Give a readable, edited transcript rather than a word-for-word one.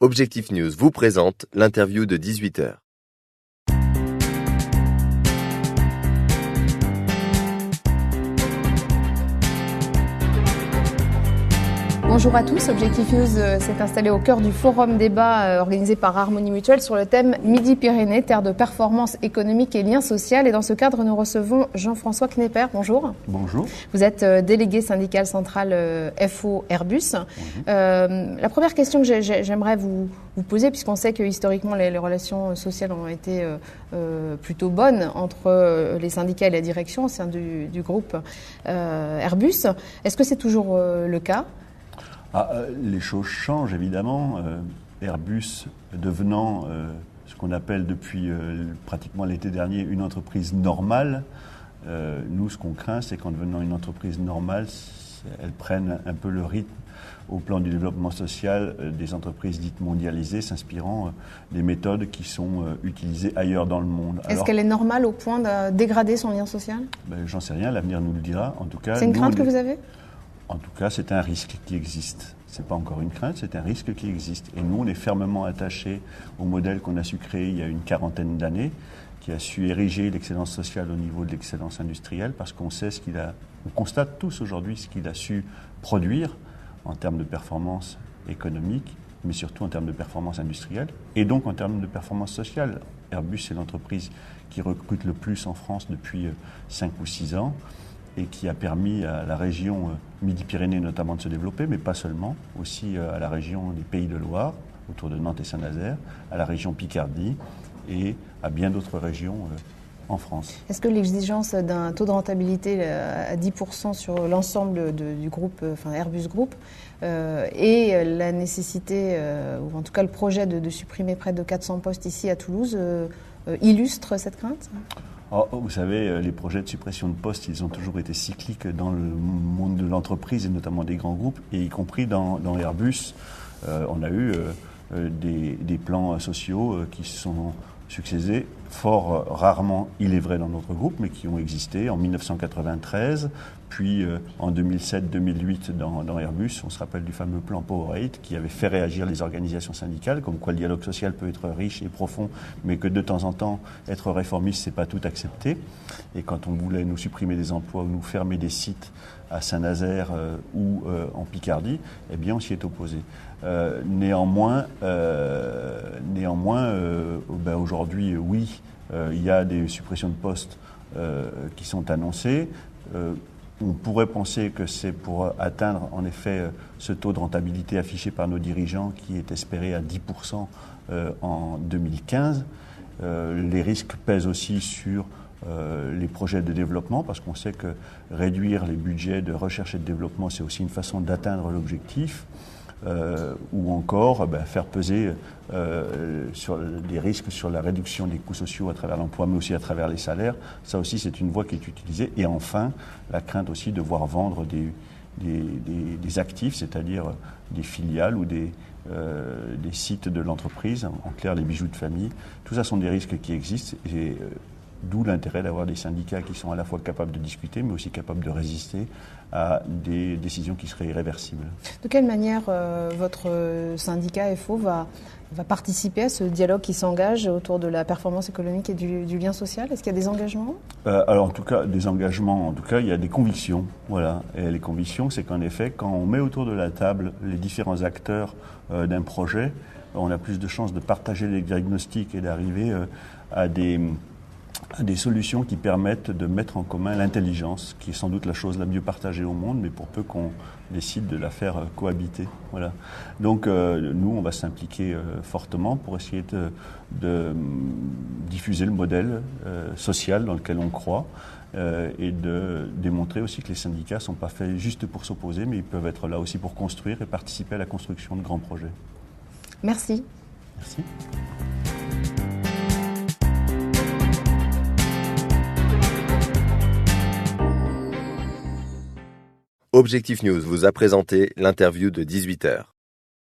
Objectif News vous présente l'interview de 18h. Bonjour à tous, Objectif News s'est installé au cœur du forum débat organisé par Harmonie Mutuelle sur le thème Midi-Pyrénées, terre de performance économique et lien social. Et dans ce cadre, nous recevons Jean-François Knepper. Bonjour. Bonjour. Vous êtes délégué syndical central FO Airbus. La première question que j'aimerais vous poser, puisqu'on sait que historiquement les relations sociales ont été plutôt bonnes entre les syndicats et la direction au sein du groupe Airbus, est-ce que c'est toujours le cas ? Les choses changent évidemment. Airbus devenant ce qu'on appelle depuis pratiquement l'été dernier une entreprise normale, nous ce qu'on craint c'est qu'en devenant une entreprise normale, elle prenne un peu le rythme au plan du développement social des entreprises dites mondialisées, s'inspirant des méthodes qui sont utilisées ailleurs dans le monde. Est-ce qu'elle est normale au point de dégrader son lien social ? J'en sais rien, l'avenir nous le dira. En tout cas, c'est une crainte que vous avez ? En tout cas, c'est un risque qui existe. Ce n'est pas encore une crainte, c'est un risque qui existe. Et nous, on est fermement attachés au modèle qu'on a su créer il y a une quarantaine d'années, qui a su ériger l'excellence sociale au niveau de l'excellence industrielle, parce qu'on sait on constate tous aujourd'hui ce qu'il a su produire en termes de performance économique, mais surtout en termes de performance industrielle, et donc en termes de performance sociale. Airbus, c'est l'entreprise qui recrute le plus en France depuis 5 ou 6 ans, et qui a permis à la région Midi-Pyrénées notamment de se développer, mais pas seulement, aussi à la région des Pays de Loire, autour de Nantes et Saint-Nazaire, à la région Picardie et à bien d'autres régions en France. Est-ce que l'exigence d'un taux de rentabilité à 10% sur l'ensemble du groupe, Airbus Group, et la nécessité, ou en tout cas le projet de supprimer près de 400 postes ici à Toulouse, illustre cette crainte ? Vous savez, les projets de suppression de postes, ils ont toujours été cycliques dans le monde de l'entreprise et notamment des grands groupes, et y compris dans Airbus. On a eu des plans sociaux qui sont succédés, fort rarement, il est vrai, dans notre groupe, mais qui ont existé en 1993, puis en 2007-2008 dans Airbus. On se rappelle du fameux plan Power8 qui avait fait réagir les organisations syndicales, comme quoi le dialogue social peut être riche et profond, mais que de temps en temps, être réformiste, c'est pas tout accepter. Et quand on voulait nous supprimer des emplois ou nous fermer des sites à Saint-Nazaire ou en Picardie, eh bien on s'y est opposé. Néanmoins, aujourd'hui, oui, il y a des suppressions de postes qui sont annoncées. On pourrait penser que c'est pour atteindre en effet ce taux de rentabilité affiché par nos dirigeants qui est espéré à 10% en 2015. Les risques pèsent aussi sur les projets de développement, parce qu'on sait que réduire les budgets de recherche et de développement, c'est aussi une façon d'atteindre l'objectif. Ou encore faire peser sur des risques sur la réduction des coûts sociaux à travers l'emploi, mais aussi à travers les salaires. Ça aussi, c'est une voie qui est utilisée. Et enfin, la crainte aussi de voir vendre des actifs, c'est-à-dire des filiales ou des sites de l'entreprise, en clair les bijoux de famille. Tout ça sont des risques qui existent. Et d'où l'intérêt d'avoir des syndicats qui sont à la fois capables de discuter, mais aussi capables de résister à des décisions qui seraient irréversibles. De quelle manière votre syndicat FO va participer à ce dialogue qui s'engage autour de la performance économique et du lien social ? Est-ce qu'il y a des engagements ? Alors en tout cas, des engagements, en tout cas, il y a des convictions. Voilà. Et les convictions, c'est qu'en effet, quand on met autour de la table les différents acteurs d'un projet, on a plus de chances de partager les diagnostics et d'arriver à des solutions qui permettent de mettre en commun l'intelligence, qui est sans doute la chose la mieux partagée au monde, mais pour peu qu'on décide de la faire cohabiter. Voilà. Donc nous, on va s'impliquer fortement pour essayer de diffuser le modèle social dans lequel on croit et de démontrer aussi que les syndicats ne sont pas faits juste pour s'opposer, mais ils peuvent être là aussi pour construire et participer à la construction de grands projets. Merci. Merci. Objectif News vous a présenté l'interview de 18h.